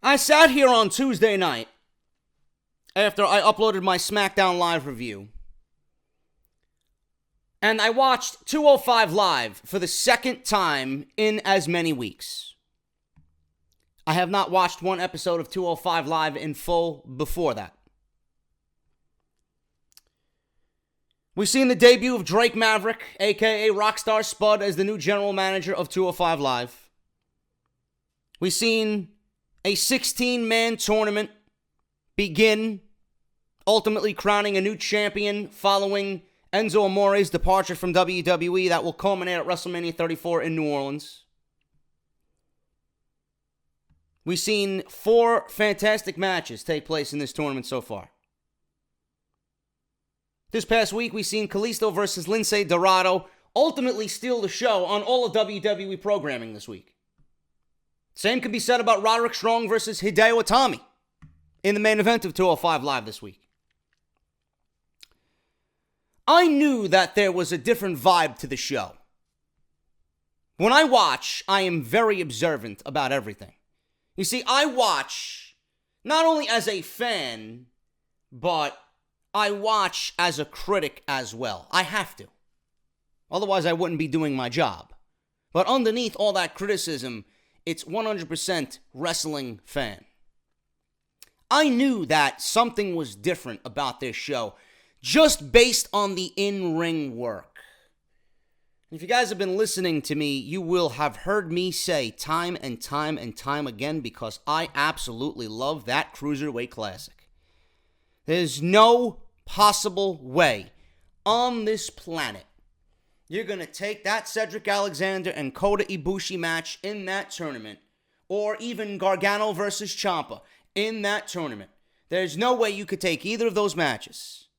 I sat here on Tuesday night after I uploaded my SmackDown Live review, and I watched 205 Live for the second time in as many weeks. I have not watched one episode of 205 Live in full before that. We've seen the debut of Drake Maverick, a.k.a. Rockstar Spud, as the new general manager of 205 Live. We've seen a 16-man tournament begin, ultimately crowning a new champion following Enzo Amore's departure from WWE that will culminate at WrestleMania 34 in New Orleans. We've seen 4 fantastic matches take place in this tournament so far. This past week, we've seen Kalisto versus Lince Dorado ultimately steal the show on all of WWE programming this week. Same can be said about Roderick Strong versus Hideo Itami in the main event of 205 Live this week. I knew that there was a different vibe to the show. When I watch, I am very observant about everything. You see, I watch not only as a fan, but I watch as a critic as well. I have to. Otherwise, I wouldn't be doing my job. But underneath all that criticism, it's 100% wrestling fan. I knew that something was different about this show just based on the in-ring work. If you guys have been listening to me, you will have heard me say time and time and time again, because I absolutely love that Cruiserweight Classic. There's no possible way on this planet you're going to take that Cedric Alexander and Kota Ibushi match in that tournament, or even Gargano versus Ciampa in that tournament. There's no way you could take either of those matches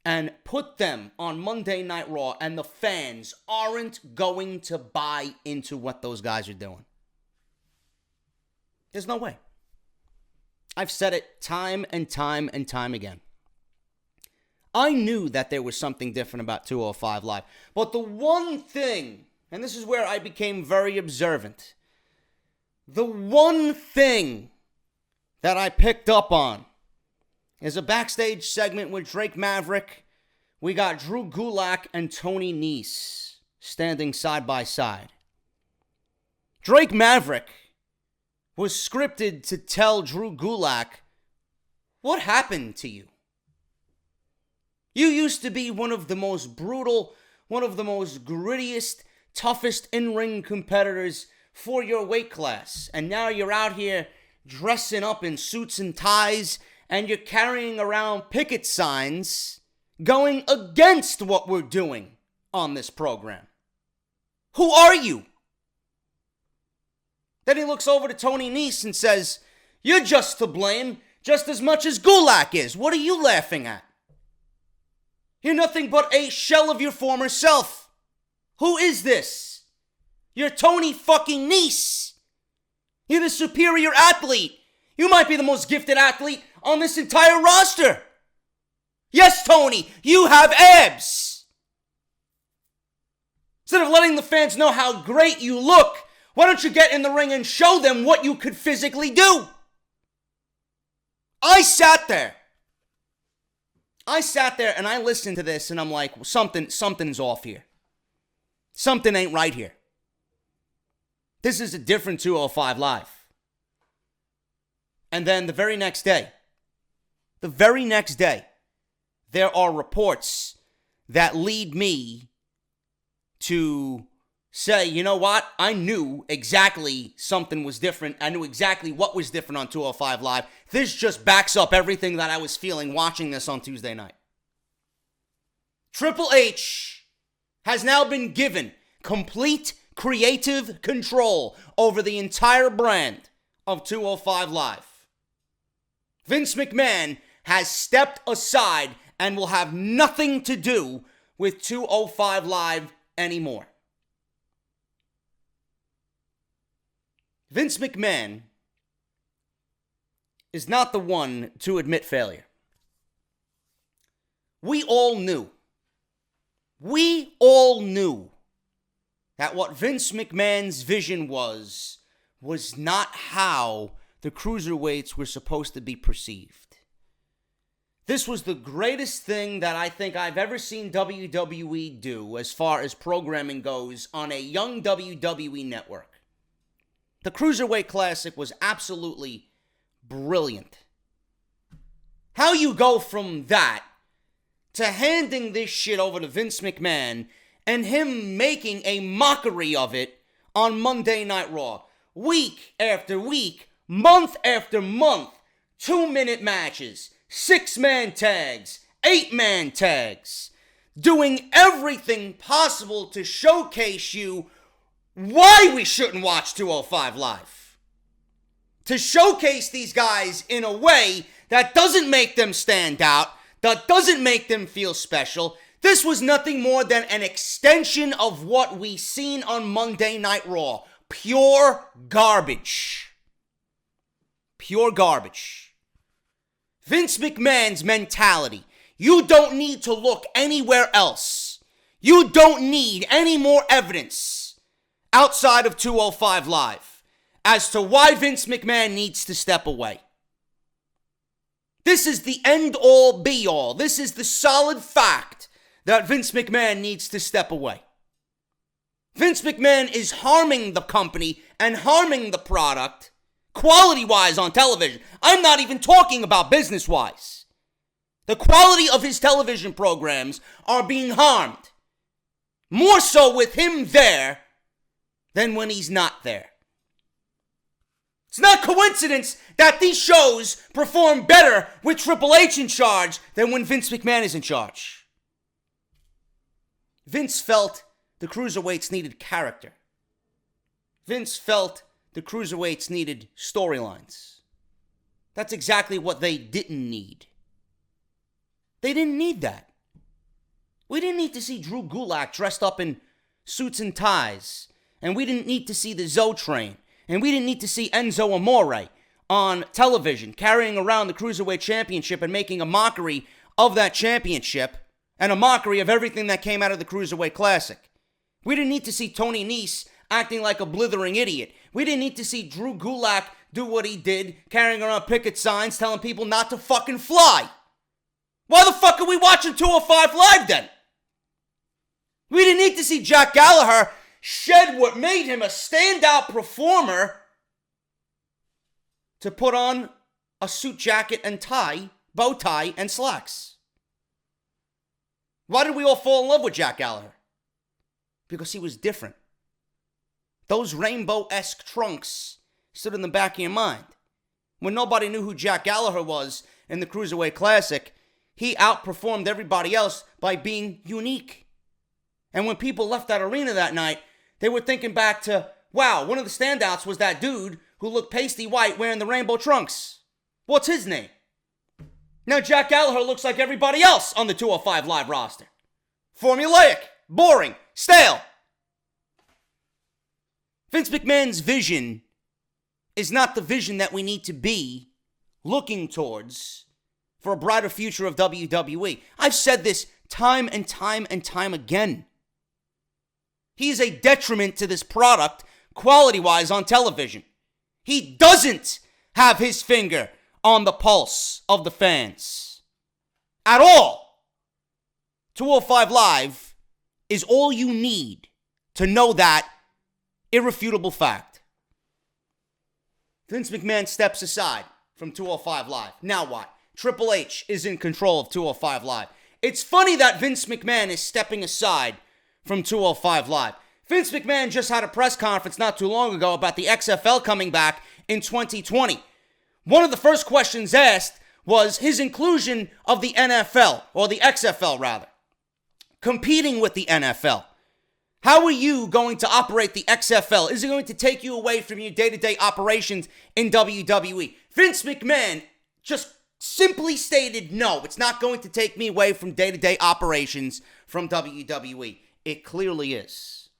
and put them on Monday Night Raw, and the fans aren't going to buy into what those guys are doing. There's no way. I've said it time and time and time again. I knew that there was something different about 205 Live. But the one thing, and this is where I became very observant, the one thing that I picked up on is a backstage segment with Drake Maverick. We got Drew Gulak and Tony Nese standing side by side. Drake Maverick was scripted to tell Drew Gulak, what happened to you? You used to be one of the most brutal, one of the most grittiest, toughest in-ring competitors for your weight class. And now you're out here dressing up in suits and ties, and you're carrying around picket signs going against what we're doing on this program. Who are you? Then he looks over to Tony Nese and says, you're just to blame just as much as Gulak is. What are you laughing at? You're nothing but a shell of your former self. Who is this? You're Tony fucking Nese. You're the superior athlete. You might be the most gifted athlete on this entire roster. Yes, Tony, you have abs. Instead of letting the fans know how great you look, why don't you get in the ring and show them what you could physically do? I sat there and I listened to this and I'm like, something's off here. Something ain't right here. This is a different 205 Live. And then the very next day, there are reports that lead me to say, you know what? I knew exactly something was different. I knew exactly what was different on 205 Live. This just backs up everything that I was feeling watching this on Tuesday night. Triple H has now been given complete creative control over the entire brand of 205 Live. Vince McMahon has stepped aside and will have nothing to do with 205 Live anymore. Vince McMahon is not the one to admit failure. We all knew that what Vince McMahon's vision was not how the cruiserweights were supposed to be perceived. This was the greatest thing that I think I've ever seen WWE do as far as programming goes on a young WWE network. The Cruiserweight Classic was absolutely brilliant. How you go from that to handing this shit over to Vince McMahon and him making a mockery of it on Monday Night Raw. Week after week, month after month, 2-minute matches, 6-man tags, 8-man tags, doing everything possible to showcase you why we shouldn't watch 205 Live. To showcase these guys in a way that doesn't make them stand out, that doesn't make them feel special. This was nothing more than an extension of what we seen on Monday Night Raw. Pure garbage. Pure garbage. Vince McMahon's mentality. You don't need to look anywhere else. You don't need any more evidence outside of 205 Live as to why Vince McMahon needs to step away. This is the end-all, be-all. This is the solid fact that Vince McMahon needs to step away. Vince McMahon is harming the company and harming the product quality-wise on television. I'm not even talking about business-wise. The quality of his television programs are being harmed. More so with him there than when he's not there. It's not coincidence that these shows perform better with Triple H in charge than when Vince McMahon is in charge. Vince felt the cruiserweights needed character. Vince felt the cruiserweights needed storylines. That's exactly what they didn't need. They didn't need that. We didn't need to see Drew Gulak dressed up in suits and ties. And we didn't need to see the Zoe Train. And we didn't need to see Enzo Amore on television carrying around the Cruiserweight Championship and making a mockery of that championship and a mockery of everything that came out of the Cruiserweight Classic. We didn't need to see Tony Nese acting like a blithering idiot. We didn't need to see Drew Gulak do what he did, carrying around picket signs telling people not to fucking fly. Why the fuck are we watching 205 Live then? We didn't need to see Jack Gallagher shed what made him a standout performer to put on a suit jacket and tie, bow tie, and slacks. Why did we all fall in love with Jack Gallagher? Because he was different. Those rainbow-esque trunks stood in the back of your mind. When nobody knew who Jack Gallagher was in the Cruiserweight Classic, he outperformed everybody else by being unique. And when people left that arena that night, they were thinking back to, wow, one of the standouts was that dude who looked pasty white wearing the rainbow trunks. What's his name? Now Jack Gallagher looks like everybody else on the 205 Live roster. Formulaic, boring, stale. Vince McMahon's vision is not the vision that we need to be looking towards for a brighter future of WWE. I've said this time and time and time again. He is a detriment to this product, quality-wise, on television. He doesn't have his finger on the pulse of the fans. At all. 205 Live is all you need to know that irrefutable fact. Vince McMahon steps aside from 205 Live. Now what? Triple H is in control of 205 Live. It's funny that Vince McMahon is stepping aside from 205 Live. Vince McMahon just had a press conference not too long ago about the XFL coming back in 2020. One of the first questions asked was his inclusion of the NFL, or the XFL rather, competing with the NFL. How are you going to operate the XFL? Is it going to take you away from your day-to-day operations in WWE? Vince McMahon just simply stated, no, it's not going to take me away from day-to-day operations from WWE. It clearly is.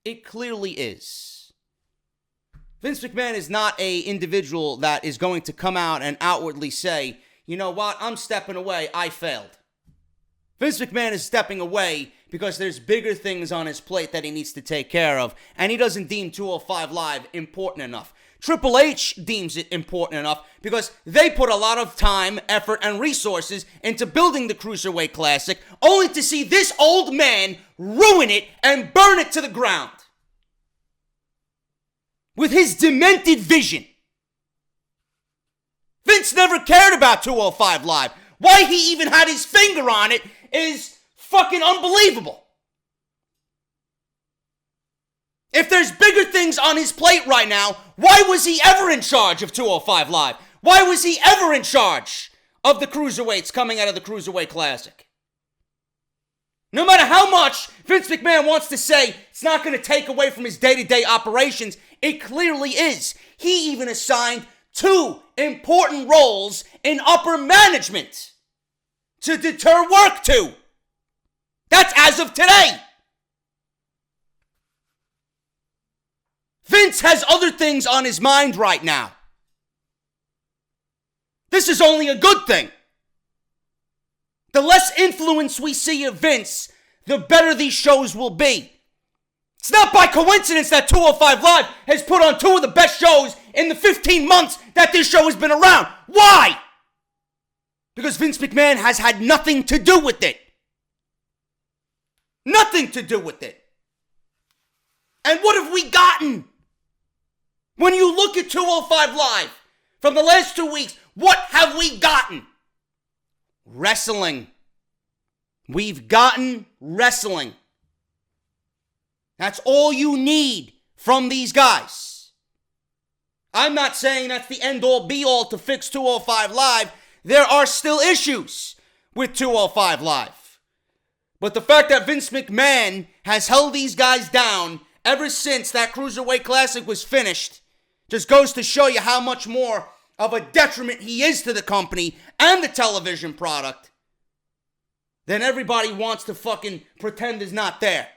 It clearly is. Vince McMahon is not an individual that is going to come out and outwardly say, you know what, I'm stepping away, I failed. Vince McMahon is stepping away because there's bigger things on his plate that he needs to take care of, and he doesn't deem 205 Live important enough. Triple H deems it important enough because they put a lot of time, effort, and resources into building the Cruiserweight Classic, only to see this old man ruin it and burn it to the ground. With his demented vision. Vince never cared about 205 Live. Why he even had his finger on it is fucking unbelievable. If there's bigger things on his plate right now, why was he ever in charge of 205 Live? Why was he ever in charge of the Cruiserweights coming out of the Cruiserweight Classic? No matter how much Vince McMahon wants to say it's not going to take away from his day-to-day operations, it clearly is. He even assigned 2 important roles in upper management to deter work to. That's as of today. Vince has other things on his mind right now. This is only a good thing. The less influence we see of Vince, the better these shows will be. It's not by coincidence that 205 Live has put on 2 of the best shows in the 15 months that this show has been around. Why? Because Vince McMahon has had nothing to do with it. Nothing to do with it. And what have we gotten? When you look at 205 Live from the last 2 weeks, what have we gotten? Wrestling. We've gotten wrestling. That's all you need from these guys. I'm not saying that's the end-all be-all to fix 205 Live. There are still issues with 205 Live. But the fact that Vince McMahon has held these guys down ever since that Cruiserweight Classic was finished just goes to show you how much more of a detriment he is to the company and the television product than everybody wants to fucking pretend is not there.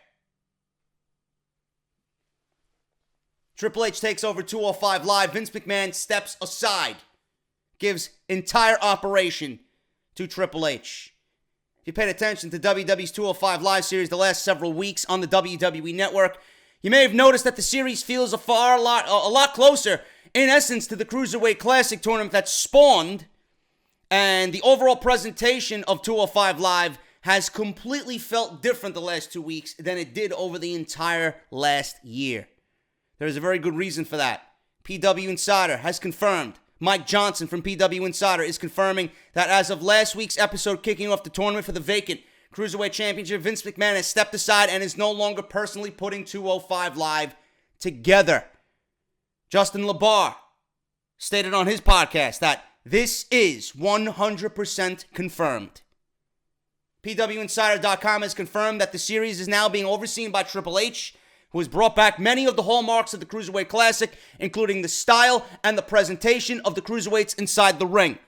Triple H takes over 205 Live. Vince McMahon steps aside. Gives entire operation to Triple H. If you paid attention to WWE's 205 Live series the last several weeks on the WWE Network, you may have noticed that the series feels a lot closer, in essence, to the Cruiserweight Classic tournament that spawned, and the overall presentation of 205 Live has completely felt different the last 2 weeks than it did over the entire last year. There's a very good reason for that. PW Insider has confirmed. Mike Johnson from PW Insider is confirming that as of last week's episode kicking off the tournament for the vacant Cruiserweight Championship, Vince McMahon has stepped aside and is no longer personally putting 205 Live together. Justin LaBar stated on his podcast that this is 100% confirmed. PWInsider.com has confirmed that the series is now being overseen by Triple H, who has brought back many of the hallmarks of the Cruiserweight Classic, including the style and the presentation of the Cruiserweights inside the ring.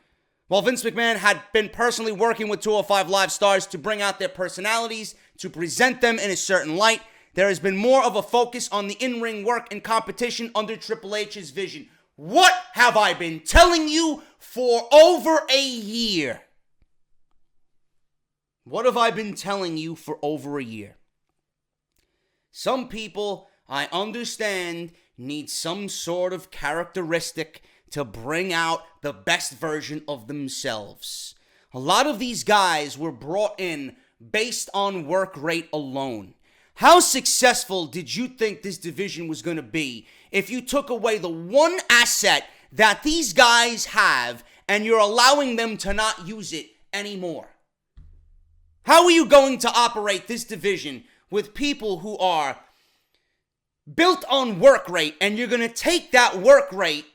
While Vince McMahon had been personally working with 205 Live stars to bring out their personalities, to present them in a certain light, there has been more of a focus on the in-ring work and competition under Triple H's vision. What have I been telling you for over a year? What have I been telling you for over a year? Some people, I understand, need some sort of characteristic to bring out the best version of themselves. A lot of these guys were brought in based on work rate alone. How successful did you think this division was going to be if you took away the one asset that these guys have and you're allowing them to not use it anymore? How are you going to operate this division with people who are built on work rate, and you're going to take that work rate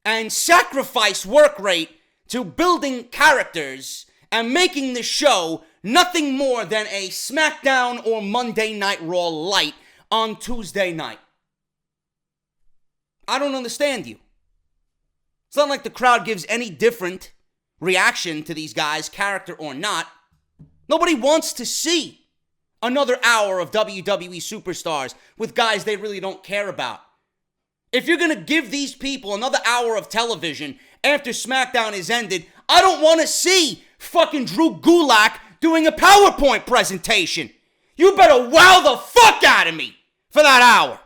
and sacrifice work rate to building characters and making the show nothing more than a SmackDown or Monday Night Raw light on Tuesday night? I don't understand you. It's not like the crowd gives any different reaction to these guys, character or not. Nobody wants to see another hour of WWE superstars with guys they really don't care about. If you're going to give these people another hour of television after SmackDown is ended, I don't want to see fucking Drew Gulak doing a PowerPoint presentation. You better wow the fuck out of me for that hour.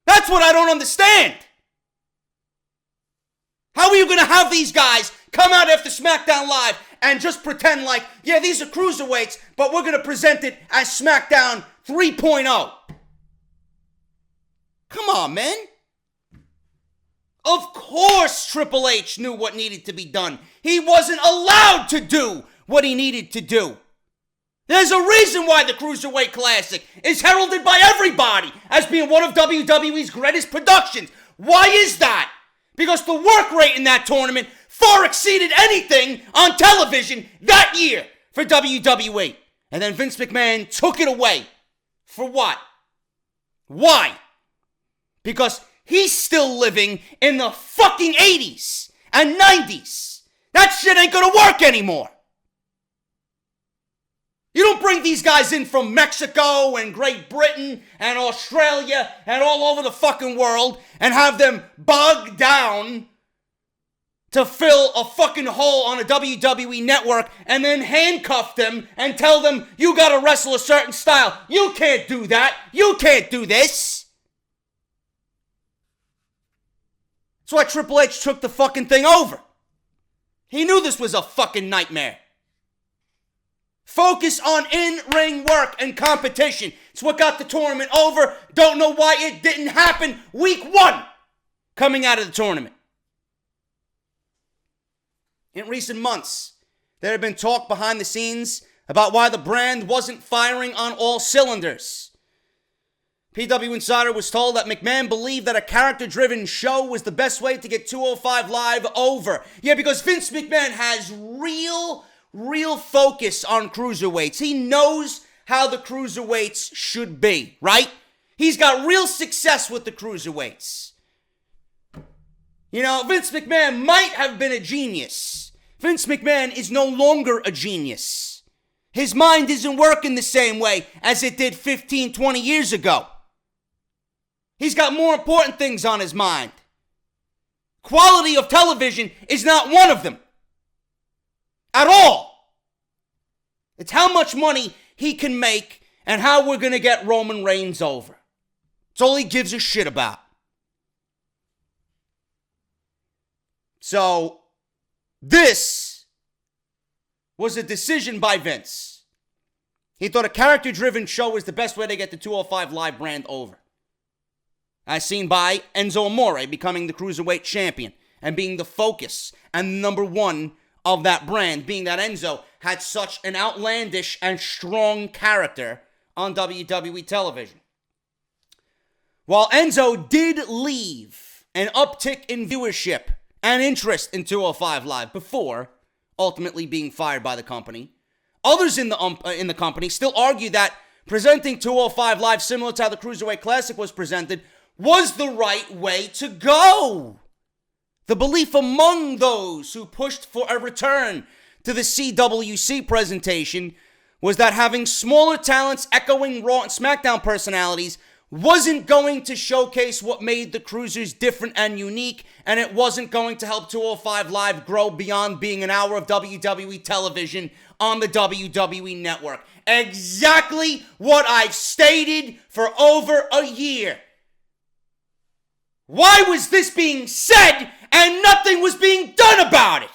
That's what I don't understand. How are you going to have these guys come out after SmackDown Live and just pretend like, yeah, these are cruiserweights, but we're going to present it as SmackDown 3.0? Come on, man. Of course Triple H knew what needed to be done. He wasn't allowed to do what he needed to do. There's a reason why the Cruiserweight Classic is heralded by everybody as being one of WWE's greatest productions. Why is that? Because the work rate in that tournament far exceeded anything on television that year for WWE. And then Vince McMahon took it away. For what? Why? Because he's still living in the fucking 80s and 90s. That shit ain't gonna work anymore. You don't bring these guys in from Mexico and Great Britain and Australia and all over the fucking world and have them bogged down to fill a fucking hole on a WWE network and then handcuff them and tell them you gotta wrestle a certain style. You can't do that. You can't do this. That's why Triple H took the fucking thing over. He knew this was a fucking nightmare. Focus on in-ring work and competition. It's what got the tournament over. Don't know why it didn't happen week 1 coming out of the tournament. In recent months, there had been talk behind the scenes about why the brand wasn't firing on all cylinders. PW Insider was told that McMahon believed that a character-driven show was the best way to get 205 Live over. Yeah, because Vince McMahon has real focus on cruiserweights. He knows how the cruiserweights should be, right? He's got real success with the cruiserweights. You know, Vince McMahon might have been a genius. Vince McMahon is no longer a genius. His mind isn't working the same way as it did 15, 20 years ago. He's got more important things on his mind. Quality of television is not one of them. At all. It's how much money he can make and how we're going to get Roman Reigns over. It's all he gives a shit about. So, this was a decision by Vince. He thought a character-driven show was the best way to get the 205 Live brand over. As seen by Enzo Amore becoming the Cruiserweight champion and being the focus and number one of that brand, being that Enzo had such an outlandish and strong character on WWE television. While Enzo did leave an uptick in viewership and interest in 205 Live before ultimately being fired by the company, others in the company still argue that presenting 205 Live similar to how the Cruiserweight Classic was presented was the right way to go. The belief among those who pushed for a return to the CWC presentation was that having smaller talents echoing Raw and SmackDown personalities wasn't going to showcase what made the Cruisers different and unique, and it wasn't going to help 205 Live grow beyond being an hour of WWE television on the WWE Network. Exactly what I've stated for over a year. Why was this being said and nothing was being done about it?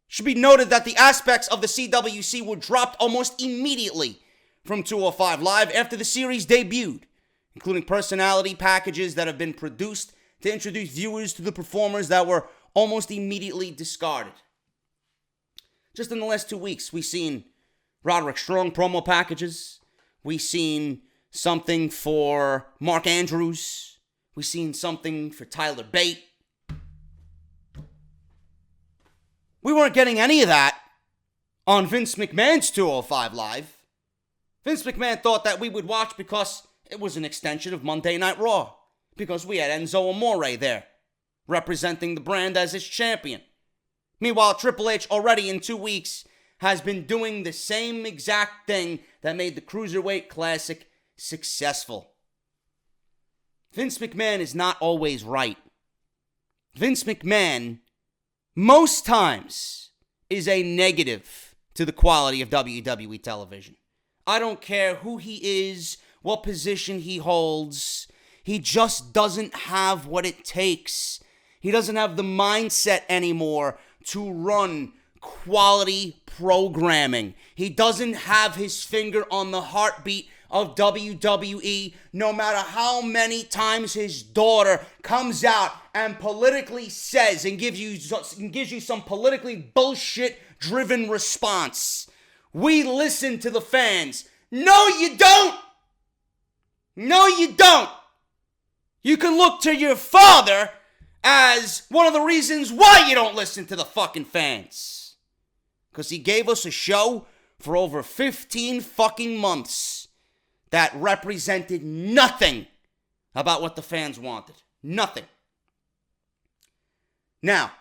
Should be noted that the aspects of the CWC were dropped almost immediately from 205 Live after the series debuted, including personality packages that have been produced to introduce viewers to the performers that were almost immediately discarded. Just in the last 2 weeks, we've seen Roderick Strong promo packages. We've seen something for Mark Andrews. We've seen something for Tyler Bate. We weren't getting any of that on Vince McMahon's 205 Live. Vince McMahon thought that we would watch because it was an extension of Monday Night Raw, because we had Enzo Amore there, representing the brand as its champion. Meanwhile, Triple H already in 2 weeks has been doing the same exact thing that made the Cruiserweight Classic successful. Vince McMahon is not always right. Vince McMahon, most times, is a negative to the quality of WWE television. I don't care who he is, what position he holds. He just doesn't have what it takes. He doesn't have the mindset anymore to run quality programming. He doesn't have his finger on the heartbeat of WWE, no matter how many times his daughter comes out and politically says and gives you some politically bullshit-driven response. We listen to the fans. No, you don't! No, you don't! You can look to your father as one of the reasons why you don't listen to the fucking fans. Because he gave us a show for over 15 fucking months that represented nothing about what the fans wanted. Nothing. Now,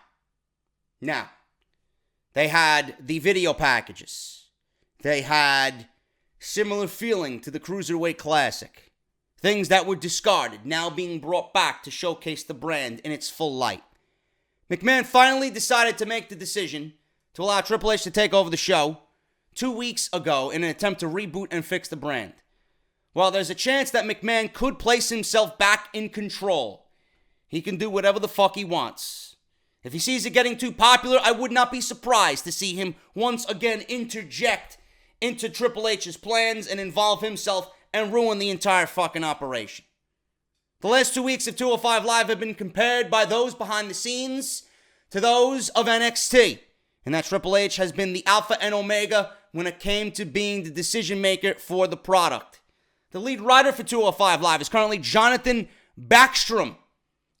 they had the video packages. They had similar feeling to the Cruiserweight Classic. Things that were discarded, now being brought back to showcase the brand in its full light. McMahon finally decided to make the decision to allow Triple H to take over the show 2 weeks ago in an attempt to reboot and fix the brand. While there's a chance that McMahon could place himself back in control, he can do whatever the fuck he wants. If he sees it getting too popular, I would not be surprised to see him once again interject into Triple H's plans and involve himself and ruin the entire fucking operation. The last 2 weeks of 205 Live have been compared by those behind the scenes to those of NXT, and that Triple H has been the alpha and omega when it came to being the decision maker for the product. The lead writer for 205 Live is currently Jonathan Backstrom,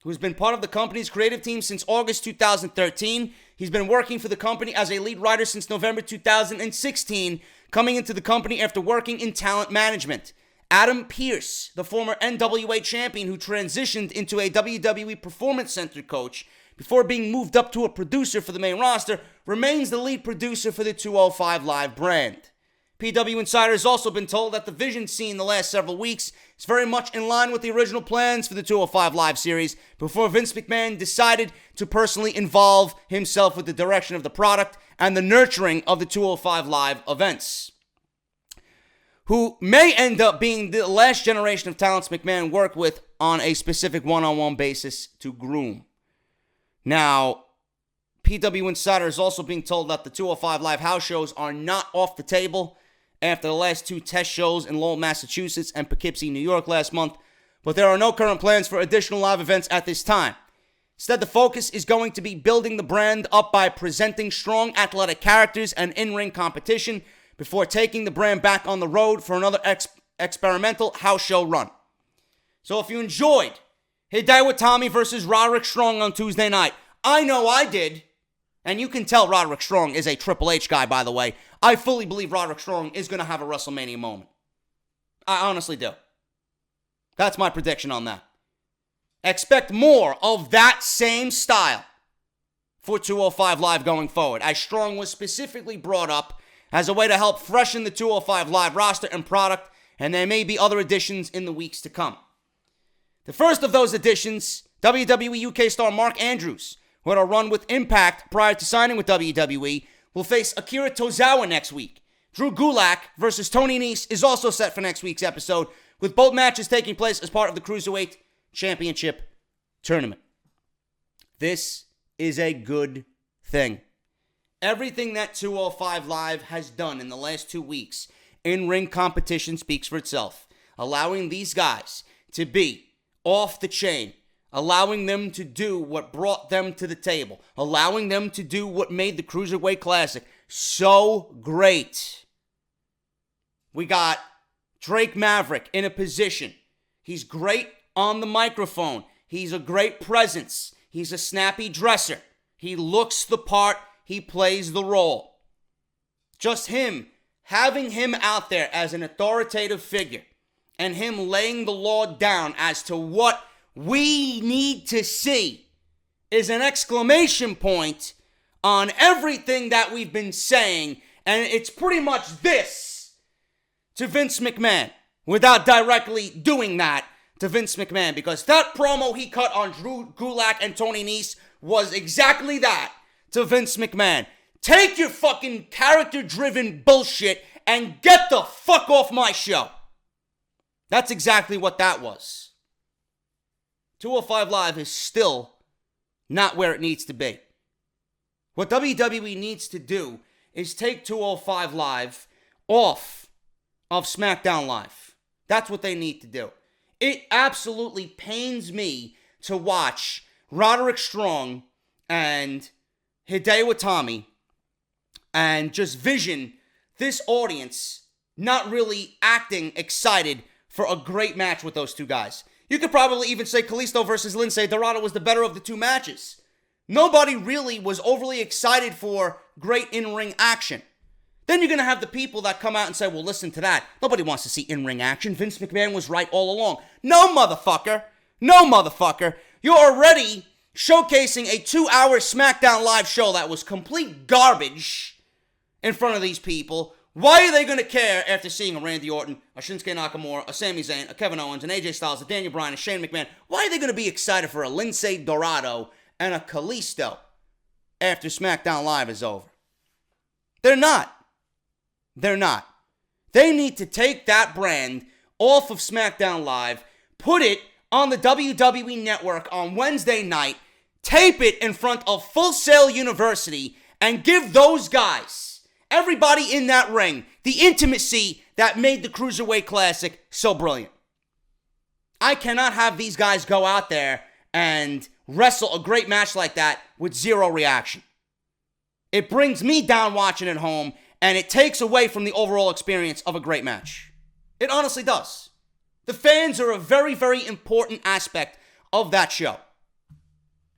who's been part of the company's creative team since August 2013. He's been working for the company as a lead writer since November 2016, coming into the company after working in talent management. Adam Pearce, the former NWA champion who transitioned into a WWE Performance Center coach before being moved up to a producer for the main roster, remains the lead producer for the 205 Live brand. PW Insider has also been told that the vision seen the last several weeks is very much in line with the original plans for the 205 Live series before Vince McMahon decided to personally involve himself with the direction of the product and the nurturing of the 205 Live events, who may end up being the last generation of talents McMahon worked with on a specific one-on-one basis to groom. Now, PW Insider is also being told that the 205 Live house shows are not off the table after the last 2 test shows in Lowell, Massachusetts and Poughkeepsie, New York last month, but there are no current plans for additional live events at this time. Instead, the focus is going to be building the brand up by presenting strong athletic characters and in-ring competition before taking the brand back on the road for another experimental house show run. So if you enjoyed Hideo Itami versus Roderick Strong on Tuesday night, I know I did, and you can tell Roderick Strong is a Triple H guy, by the way. I fully believe Roderick Strong is going to have a WrestleMania moment. I honestly do. That's my prediction on that. Expect more of that same style for 205 Live going forward, as Strong was specifically brought up as a way to help freshen the 205 Live roster and product, and there may be other additions in the weeks to come. The first of those additions, WWE UK star Mark Andrews, who had a run with Impact prior to signing with WWE, will face Akira Tozawa next week. Drew Gulak versus Tony Nese is also set for next week's episode, with both matches taking place as part of the Cruiserweight Championship tournament. This is a good thing. Everything that 205 Live has done in the last 2 weeks in-ring competition speaks for itself. Allowing these guys to be off the chain, allowing them to do what brought them to the table, allowing them to do what made the Cruiserweight Classic so great. We got Drake Maverick in a position. He's great on the microphone. He's a great presence. He's a snappy dresser. He looks the part. He plays the role. Just him, having him out there as an authoritative figure and him laying the law down as to what we need to see is an exclamation point on everything that we've been saying, and it's pretty much this to Vince McMahon without directly doing that to Vince McMahon, because that promo he cut on Drew Gulak and Tony Nese was exactly that to Vince McMahon. Take your fucking character-driven bullshit and get the fuck off my show. That's exactly what that was. 205 Live is still not where it needs to be. What WWE needs to do is take 205 Live off of SmackDown Live. That's what they need to do. It absolutely pains me to watch Roderick Strong and Hideo Itami and just vision this audience not really acting excited for a great match with those two guys. You could probably even say Kalisto versus Lince Dorado was the better of the two matches. Nobody really was overly excited for great in-ring action. Then you're going to have the people that come out and say, well, listen to that. Nobody wants to see in-ring action. Vince McMahon was right all along. No, motherfucker. No, motherfucker. You're already showcasing a 2-hour SmackDown Live show that was complete garbage in front of these people. Why are they going to care after seeing a Randy Orton, a Shinsuke Nakamura, a Sami Zayn, a Kevin Owens, an AJ Styles, a Daniel Bryan, a Shane McMahon? Why are they going to be excited for a Lince Dorado and a Kalisto after SmackDown Live is over? They're not. They're not. They need to take that brand off of SmackDown Live, put it on the WWE Network on Wednesday night, tape it in front of Full Sail University, and give those guys, everybody in that ring, the intimacy that made the Cruiserweight Classic so brilliant. I cannot have these guys go out there and wrestle a great match like that with zero reaction. It brings me down watching at home, and it takes away from the overall experience of a great match. It honestly does. The fans are a very, very important aspect of that show.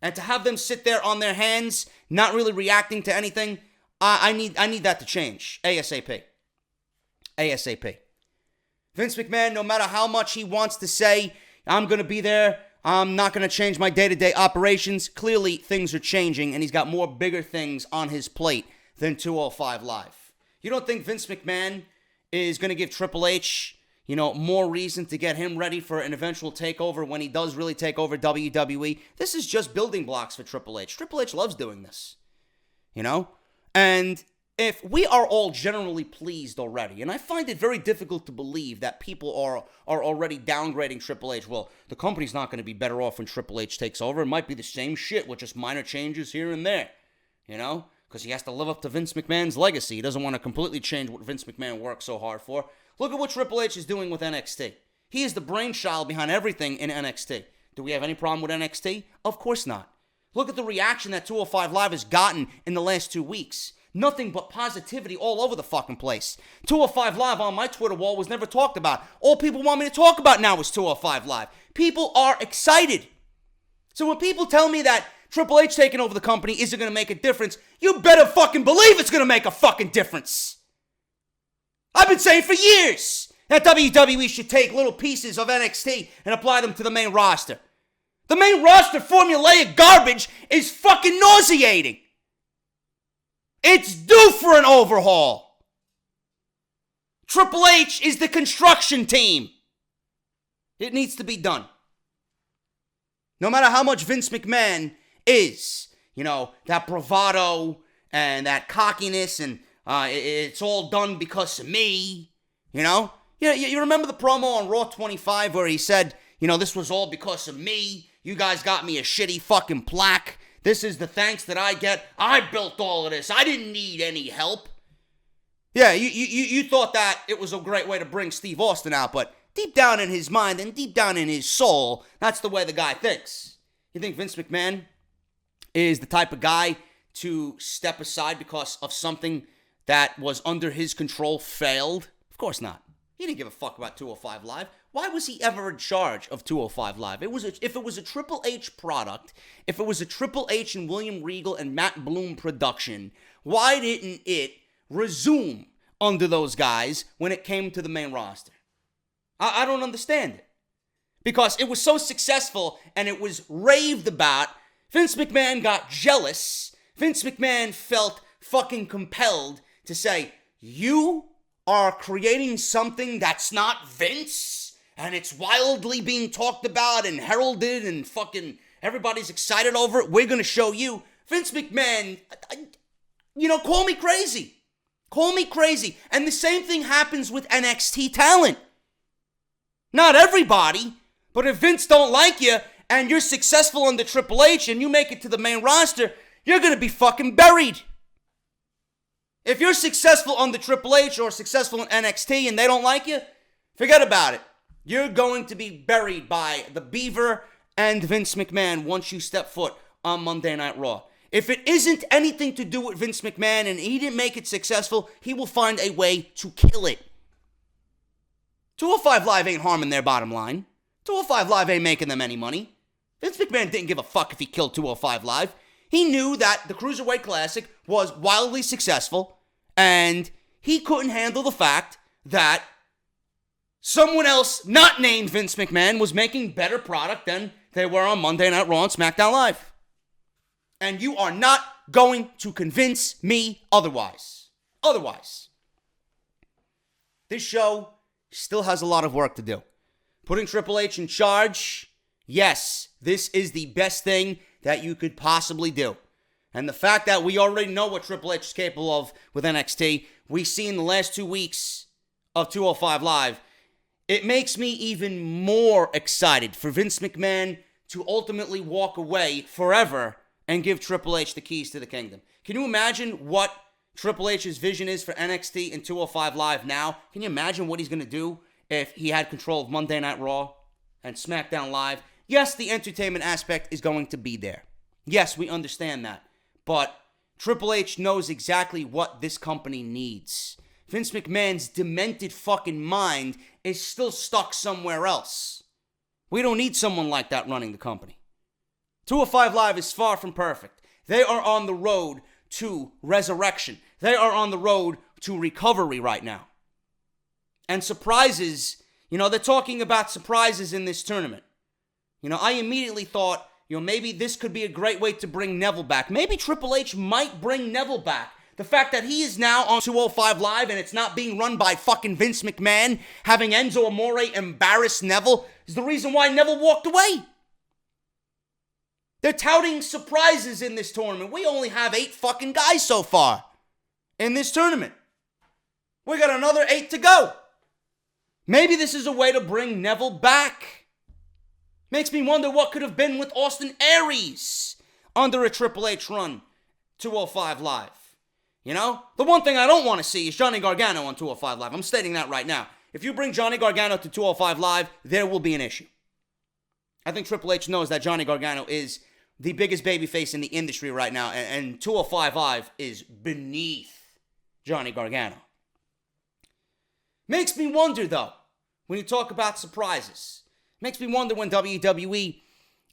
And to have them sit there on their hands, not really reacting to anything, I need that to change. ASAP. ASAP. Vince McMahon, no matter how much he wants to say, I'm going to be there, I'm not going to change my day-to-day operations, clearly things are changing, and he's got more bigger things on his plate than 205 Live. You don't think Vince McMahon is going to give Triple H, more reason to get him ready for an eventual takeover when he does really take over WWE? This is just building blocks for Triple H. Triple H loves doing this, And if we are all generally pleased already, and I find it very difficult to believe that people are already downgrading Triple H. Well, the company's not going to be better off when Triple H takes over. It might be the same shit with just minor changes here and there, because he has to live up to Vince McMahon's legacy. He doesn't want to completely change what Vince McMahon worked so hard for. Look at what Triple H is doing with NXT. He is the brainchild behind everything in NXT. Do we have any problem with NXT? Of course not. Look at the reaction that 205 Live has gotten in the last 2 weeks. Nothing but positivity all over the fucking place. 205 Live on my Twitter wall was never talked about. All people want me to talk about now is 205 Live. People are excited. So when people tell me that Triple H taking over the company isn't going to make a difference, you better fucking believe it's going to make a fucking difference. I've been saying for years that WWE should take little pieces of NXT and apply them to the main roster. The main roster formulaic garbage is fucking nauseating. It's due for an overhaul. Triple H is the construction team. It needs to be done. No matter how much Vince McMahon is, that bravado and that cockiness and it's all done because of me, You remember the promo on Raw 25 where he said, this was all because of me. You guys got me a shitty fucking plaque. This is the thanks that I get. I built all of this. I didn't need any help. Yeah, you thought that it was a great way to bring Steve Austin out, but deep down in his mind and deep down in his soul, that's the way the guy thinks. You think Vince McMahon is the type of guy to step aside because of something that was under his control failed? Of course not. He didn't give a fuck about 205 Live. Why was he ever in charge of 205 Live? If it was a Triple H product, if it was a Triple H and William Regal and Matt Bloom production, why didn't it resume under those guys when it came to the main roster? I don't understand it. Because it was so successful and it was raved about, Vince McMahon got jealous. Vince McMahon felt fucking compelled to say, you are creating something that's not Vince, and it's wildly being talked about and heralded and fucking everybody's excited over it. We're going to show you. Vince McMahon, call me crazy. Call me crazy. And the same thing happens with NXT talent. Not everybody, but if Vince don't like you and you're successful under Triple H and you make it to the main roster, you're going to be fucking buried. If you're successful under Triple H or successful in NXT and they don't like you, forget about it. You're going to be buried by the Beaver and Vince McMahon once you step foot on Monday Night Raw. If it isn't anything to do with Vince McMahon and he didn't make it successful, he will find a way to kill it. 205 Live ain't harming their bottom line. 205 Live ain't making them any money. Vince McMahon didn't give a fuck if he killed 205 Live. He knew that the Cruiserweight Classic was wildly successful, and he couldn't handle the fact that someone else not named Vince McMahon was making better product than they were on Monday Night Raw and SmackDown Live. And you are not going to convince me otherwise. This show still has a lot of work to do. Putting Triple H in charge, yes, this is the best thing that you could possibly do. And the fact that we already know what Triple H is capable of with NXT, we see in the last 2 weeks of 205 Live, it makes me even more excited for Vince McMahon to ultimately walk away forever and give Triple H the keys to the kingdom. Can you imagine what Triple H's vision is for NXT and 205 Live now? Can you imagine what he's going to do if he had control of Monday Night Raw and SmackDown Live? Yes, the entertainment aspect is going to be there. Yes, we understand that. But Triple H knows exactly what this company needs. Vince McMahon's demented fucking mind is still stuck somewhere else. We don't need someone like that running the company. 205 Live is far from perfect. They are on the road to resurrection. They are on the road to recovery right now. And surprises, they're talking about surprises in this tournament. I immediately thought, maybe this could be a great way to bring Neville back. Maybe Triple H might bring Neville back. The fact that he is now on 205 Live and it's not being run by fucking Vince McMahon, having Enzo Amore embarrass Neville, is the reason why Neville walked away. They're touting surprises in this tournament. We only have 8 fucking guys so far in this tournament. We got another 8 to go. Maybe this is a way to bring Neville back. Makes me wonder what could have been with Austin Aries under a Triple H run, 205 Live. The one thing I don't want to see is Johnny Gargano on 205 Live. I'm stating that right now. If you bring Johnny Gargano to 205 Live, there will be an issue. I think Triple H knows that Johnny Gargano is the biggest babyface in the industry right now, and 205 Live is beneath Johnny Gargano. Makes me wonder, though, when you talk about surprises. Makes me wonder when WWE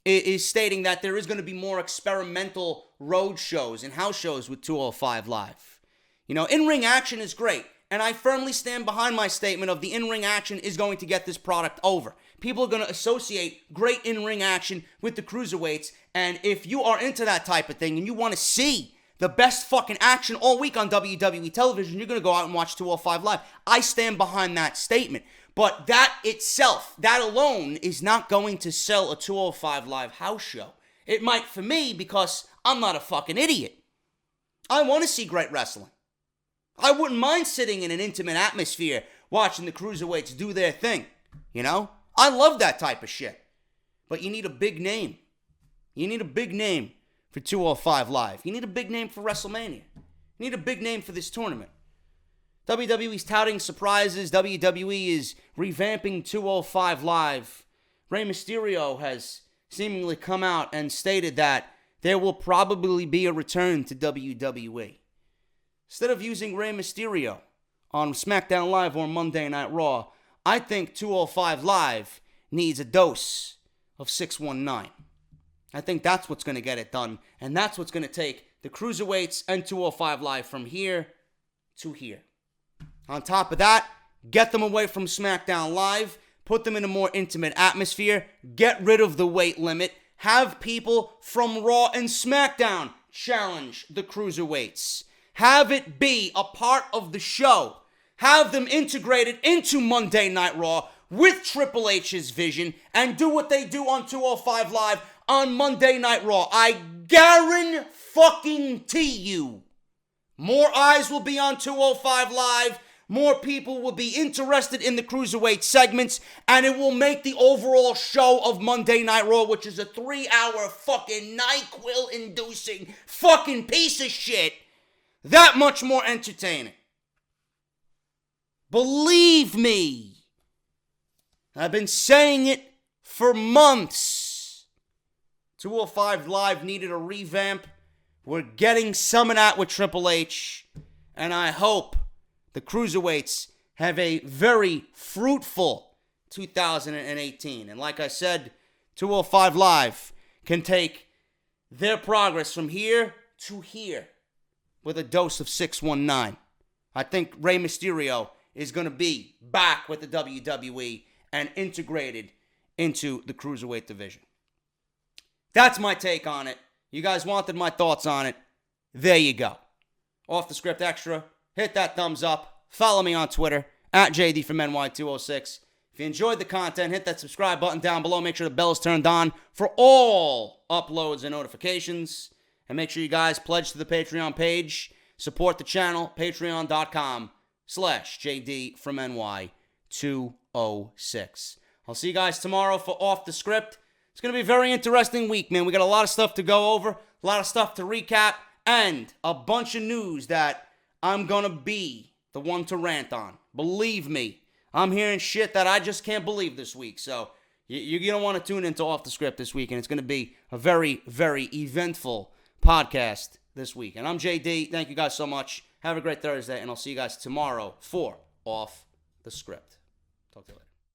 is stating that there is going to be more experimental road shows and house shows with 205 Live. In-ring action is great, and I firmly stand behind my statement of the in-ring action is going to get this product over. People are going to associate great in-ring action with the cruiserweights, and if you are into that type of thing and you want to see the best fucking action all week on WWE television, you're going to go out and watch 205 Live. I stand behind that statement. But that itself, that alone, is not going to sell a 205 Live house show. It might for me because I'm not a fucking idiot. I want to see great wrestling. I wouldn't mind sitting in an intimate atmosphere watching the cruiserweights do their thing. I love that type of shit. But you need a big name. You need a big name for 205 Live. You need a big name for WrestleMania. You need a big name for this tournament. WWE's touting surprises. WWE is revamping 205 Live. Rey Mysterio has seemingly come out and stated that there will probably be a return to WWE. Instead of using Rey Mysterio on SmackDown Live or Monday Night Raw, I think 205 Live needs a dose of 619. I think that's what's going to get it done, and that's what's going to take the Cruiserweights and 205 Live from here to here. On top of that, get them away from SmackDown Live, put them in a more intimate atmosphere, get rid of the weight limit, have people from Raw and SmackDown challenge the Cruiserweights. Have it be a part of the show. Have them integrated into Monday Night Raw with Triple H's vision and do what they do on 205 Live on Monday Night Raw. I guarantee you, More eyes will be on 205 Live. More people will be interested in the Cruiserweight segments. And it will make the overall show of Monday Night Raw, which is a 3-hour fucking NyQuil-inducing fucking piece of shit, that much more entertaining. Believe me. I've been saying it for months. 205 Live needed a revamp. We're getting some of that with Triple H. And I hope the Cruiserweights have a very fruitful 2018. And like I said, 205 Live can take their progress from here to here with a dose of 619. I think Rey Mysterio is going to be back with the WWE and integrated into the Cruiserweight division. That's my take on it. You guys wanted my thoughts on it. There you go. Off the Script Extra. Hit that thumbs up. Follow me on Twitter, at JDFROMNY206. If you enjoyed the content, hit that subscribe button down below. Make sure the bell is turned on for all uploads and notifications. And make sure you guys pledge to the Patreon page. Support the channel, patreon.com/JD206. I'll see you guys tomorrow for Off the Script. It's going to be a very interesting week, man. We got a lot of stuff to go over, a lot of stuff to recap, and a bunch of news that I'm going to be the one to rant on. Believe me, I'm hearing shit that I just can't believe this week. So you're going to want to tune into Off the Script this week, and it's going to be a very, very eventful podcast this week. And I'm JD. Thank you guys so much. Have a great Thursday, and I'll see you guys tomorrow for Off the Script. Talk to you later.